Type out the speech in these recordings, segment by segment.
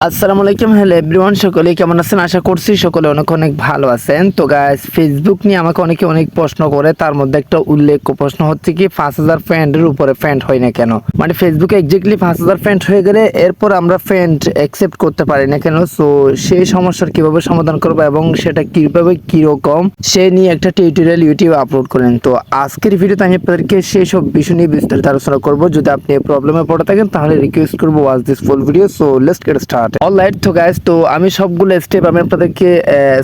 আসসালামু আলাইকুম। Hello everyone, সকলে কেমন আছেন? আশা করছি সকলে অনেক অনেক ভালো আছেন। তো গাইস, ফেসবুক নিয়ে আমাকে অনেকে অনেক প্রশ্ন করে, তার মধ্যে একটা উল্লেখ্য প্রশ্ন হচ্ছে কি 5000 ফ্রেন্ডের উপরে ফ্রেন্ড হয় না কেন? মানে ফেসবুকে এক্স্যাক্টলি 5000 ফ্রেন্ড হয়ে গেলে এরপর আমরা ফ্রেন্ড অ্যাকসেপ্ট করতে পারি না কেন? সো সেই সমস্যার কিভাবে সমাধান করব এবং সেটা কিভাবে কিরকম সে নিয়ে একটা টিউটোরিয়াল ইউটিউবে আপলোড করেন। তো আজকের ভিডিওতে আমি আপনাদেরকে সেই সব বিষয় নিয়ে বিস্তারিত আলোচনা করব। যদি আপনি এই প্রবলেমে পড়ে থাকেন তাহলে রিকোয়েস্ট করব watch this full video. So let's get start. Alright, তো গাইস, তো আমি সবগুলো স্টেপ আমি আপনাদেরকে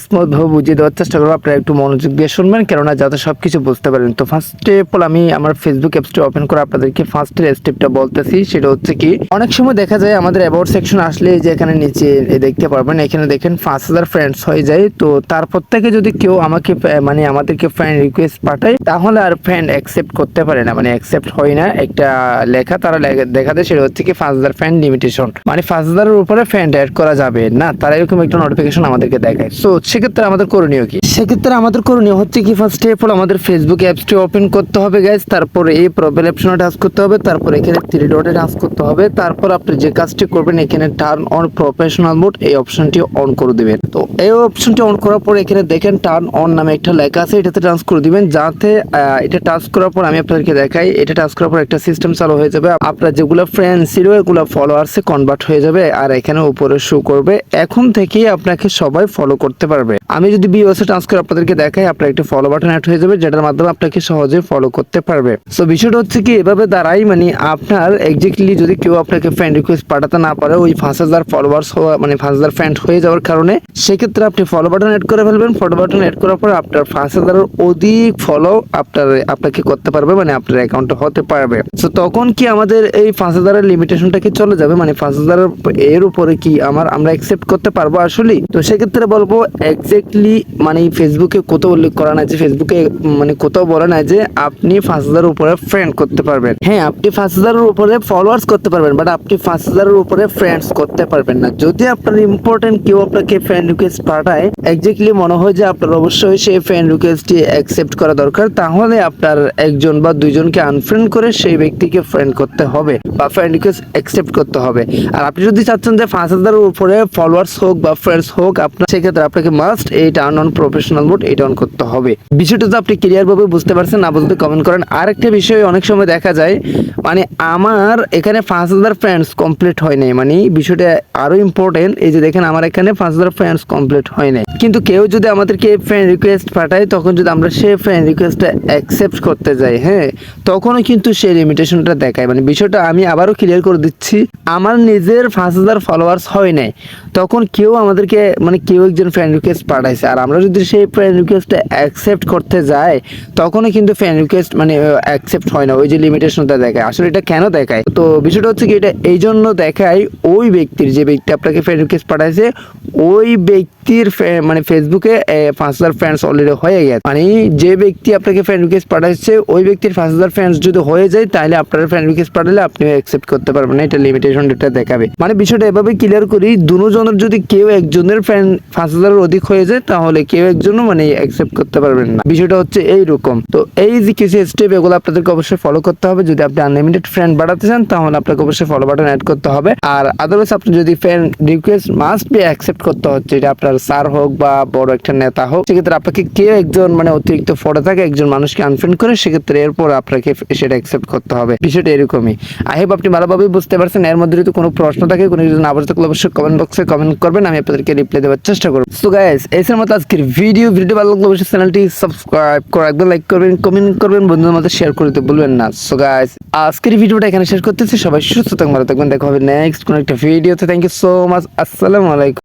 স্মুথ ভাবে বুঝিয়ে দেওয়ার চেষ্টা করবো। আপনারা একটু মনোযোগ দিয়ে শুনবেন, কেননা যাতে সবকিছু বুঝতে পারেন। তো ফার্স্ট স্টেপ হলো, আমি আমার ফেসবুক অ্যাপসটি ওপেন করে আপনাদেরকে ফার্স্টের স্টেপটা বলতেছি। সেটা হচ্ছে কি, অনেক সময় দেখা যায় আমাদের অ্যাবাউট সেকশন আসলে যে এখানে নিচে দেখতে পারবেন, এখানে দেখেন 5000 ফ্রেন্ডস হয়ে যায়। তো তারপর থেকে যদি কেউ আমাকে মানে আমাদেরকে ফ্রেন্ড রিকোয়েস্ট পাঠায়, তাহলে আর ফ্রেন্ড অ্যাকসেপ্ট করতে পারে না, মানে অ্যাকসেপ্ট হয় না। একটা লেখা তারা দেখা দেয়, সেটা হচ্ছে কি 5000 ফ্রেন্ড লিমিটেশন, মানে 5000 এর উপরে ফ্রেন্ড অ্যাড করা যাবে না, তারা এরকম একটা নোটিফিকেশন আমাদেরকে দেখায়। সো সেক্ষেত্রে আমাদের করণীয় কি? সেক্ষেত্রে আমাদের করণীয় হচ্ছে কি, ফার্স্ট স্টেপ হলো আমাদের ফেসবুক অ্যাপসটি ওপেন করতে হবে গাইস। তারপরে এই প্রোফাইল অপশনে টাচ করতে হবে, তারপর এখানে 3 ডটে টাচ করতে হবে। তারপর আপনি যে কাজটি করবেন, এখানে টার্ন অন প্রফেশনাল মোড এই অপশনটি অন করে দিবেন। তো এই অপশনটি অন করার পর এখানে দেখেন টার্ন অন নামে একটা লেখা আছে, এটাতে টাচ করে দিবেন। যাতে এটা টাচ করার পর আমি আপনাদেরকে দেখাই, এটা টাচ করার পর একটা সিস্টেম চালু হয়ে যাবে। আপনার যেগুলো ফ্রেন্ড ছিল এগুলো ফলোয়ার্সে কনভার্ট হয়ে যাবে, আর এখানে উপরে শো করবে এখন থেকে আপনাকে সবাই ফলো করতে পারবে। আমি যদি ভিউয়ার্সে টাচ করে আপনাদেরকে দেখাই, আপনার একটা ফলো বাটন অ্যাড হয়ে যাবে, যেটার মাধ্যমে আপনাকে সহজে ফলো করতে পারবে। সো বিষয়টা হচ্ছে কি, এভাবে দাঁড়াই মানে আপনার এক্স্যাক্টলি যদি কেউ আপনাকে ফ্রেন্ড রিকোয়েস্ট পাঠাতে না পারে, ওই 5000 ফলোয়ার্স হওয়া মানে 5000 ফ্রেন্ড হয়ে যাওয়ার কারণে, সেক্ষেত্রে আপনি ফলো বাটন অ্যাড করে ফেলবেন। ফলো বাটন অ্যাড করার পর আপনার 5000 এর অধিক ফলো আপনাকে করতে পারবে, মানে আপনার অ্যাকাউন্টে হতে পারবে। সো তখন কি আমাদের এই 5000 এর লিমিটেশনটা কি চলে যাবে, মানে 5000 এর উপরে কি আমরা অ্যাকসেপ্ট করতে পারবো আসলে? তো সেক্ষেত্রে বলবো এক্স্যাক্টলি মানে ফেসবুকে কোথাও উল্লেখ করা নাই যে, ফেসবুকে মানে কোথাও বলে নাই যে আপনি 5000 এর উপরে ফ্রেন্ড করতে পারবেন। হ্যাঁ, আপনি 5000 এর উপরে ফলোয়ার্স করতে পারবেন, বাট আপনি 5000 এর উপরে ফ্রেন্ডস করতে পারবেন না। যদি আপনার ইম্পর্টেন্ট কেউ আপনাকে ফ্রেন্ড রিকোয়েস্ট পাঠায়, এক্স্যাক্টলি মনে হয় যে আপনার অবশ্যই সেই ফ্রেন্ড রিকোয়েস্টটি অ্যাকসেপ্ট করা দরকার, তাহলে আপনার একজন বা দুইজনকে আনফ্রেন্ড করে সেই ব্যক্তিকে ফ্রেন্ড করতে হবে বা ফ্রেন্ড রিকোয়েস্ট অ্যাকসেপ্ট করতে হবে। আর আপনি যদি চাচ্ছেন যে 5000 এর উপরে ফলোয়ার্স হোক বা ফ্রেন্ডস হোক, আপনার সেক্ষেত্রে আপনাকে মাস্ট এই টার্ন অন প্রফেশনাল মোড এটা অন করতে হবে। বিষয়টা তো আপনি ক্লিয়ার ভাবে বুঝতে পারছেন, না বুঝতে কমেন্ট করেন। আরেকটা বিষয় অনেক সময় দেখা যায়, মানে আমার এখানে 5000 ফ্রেন্ডস কমপ্লিট হয় নাই, মানে বিষয়টা আরো ইম্পর্টেন্ট। এই যে দেখেন আমার এখানে 5000 ফ্রেন্ডস কমপ্লিট হয় নাই, কিন্তু কেউ যদি আমাদেরকে ফ্রেন্ড রিকোয়েস্ট পাঠায়, তখন যদি আমরা সেই ফ্রেন্ড রিকোয়েস্টটা অ্যাকসেপ্ট করতে যাই, হ্যাঁ, তখনও কিন্তু সেই লিমিটেশনটা দেখায়। মানে বিষয়টা আমি আবারও ক্লিয়ার করে দিচ্ছি, আমার নিজের 5000 ফলোয়ার্স হয় নাই, তখন কেউ আমাদেরকে মানে কেউ একজন ফ্রেন্ড রিকোয়েস্ট পাঠাইছে, আর আমরা যদি সেই ফ্রেন্ড রিকোয়েস্টটা অ্যাকসেপ্ট করতে যাই, তখনই কিন্তু ফ্রেন্ড রিকোয়েস্ট মানে অ্যাকসেপ্ট হয় না, ওই যে লিমিটেশনটা দেখায়। আসলে এটা কেন দেখায়? তো বিষয়টা হচ্ছে কি, এটা এই জন্য দেখায়, ওই ব্যক্তির, যে ব্যক্তি আপনাকে ফ্রেন্ড রিকোয়েস্ট পাঠাইছে, ওই ব্যক্তির মানে ফেসবুকে 5000 ফ্রেন্ডস অলরেডি হয়ে গেছে। মানে যে ব্যক্তি আপনাকে ফ্রেন্ড রিকোয়েস্ট পাঠাইছে, ওই ব্যক্তির 5000 ফ্রেন্ডস যদি হয়ে যায়, তাহলে আপনার ফ্রেন্ড রিকোয়েস্ট পাঠালে আপনি অ্যাকসেপ্ট করতে পারবেন না, এটা লিমিটেশন এটা দেখাবে। মানে বিষয়টা এভাবে ক্লিয়ার করি, দুজনের যদি কেউ একজনের ফ্রেন্ড 5000 এর অধিক হয়ে যায়, তাহলে কেউ একজনও মানে অ্যাকসেপ্ট করতে পারবেন না। বিষয়টা হচ্ছে এইরকম। তো এই যে কিছু স্টেপ, এগুলো আপনাদেরকে অবশ্যই ফলো করতে হবে। যদি আপনি আনলিমিটেড ফ্রেন্ড বাড়াতে চান, তাহলে আপনাকে অবশ্যই ফলো বাটন অ্যাড করতে হবে। আর আদারওয়াইজ আপনি যদি friend request must be accept করতে হচ্ছে, এটা আপনার স্যার হোক বা বড় একটা নেতা হোক, সেক্ষেত্রে আপনাকে কেউ একজন মানে অতিরিক্ত ফটো থাকে একজন মানুষকে আনফ্রেন্ড করে, সেক্ষেত্রে এরপর আপনাকে সেটা অ্যাকসেপ্ট করতে হবে। বিষয়টা এরকমই। আই হোপ আপনি ভালোভাবেই বুঝতে পারছেন। এর মধ্যে যদি কোনো প্রশ্ন থাকে, কোনো কিছু না বুঝতে থাকলে অবশ্যই কমেন্ট বক্সে কমেন্ট করবেন, আমি আপনাদেরকে রিপ্লাই দেওয়ার চেষ্টা করব। সো গাইস, এর মতো আজকের ভিডিও ভালো লাগলে অবশ্যই চ্যানেলটি সাবস্ক্রাইব করে রাখবেন, লাইক করবেন, কমেন্ট করবেন, বন্ধুদের মধ্যে শেয়ার করে দিতে ভুলবেন না। সো গাইস, আজকের ভিডিওটা এখানে শেষ করতেছি। সবাই সুস্থ থাকবেন, ভালো থাকবেন, দেখা হবে নেক্সট কোনো একটা ভিডিওতে। Thank you so much. আসসালামু আলাইকুম।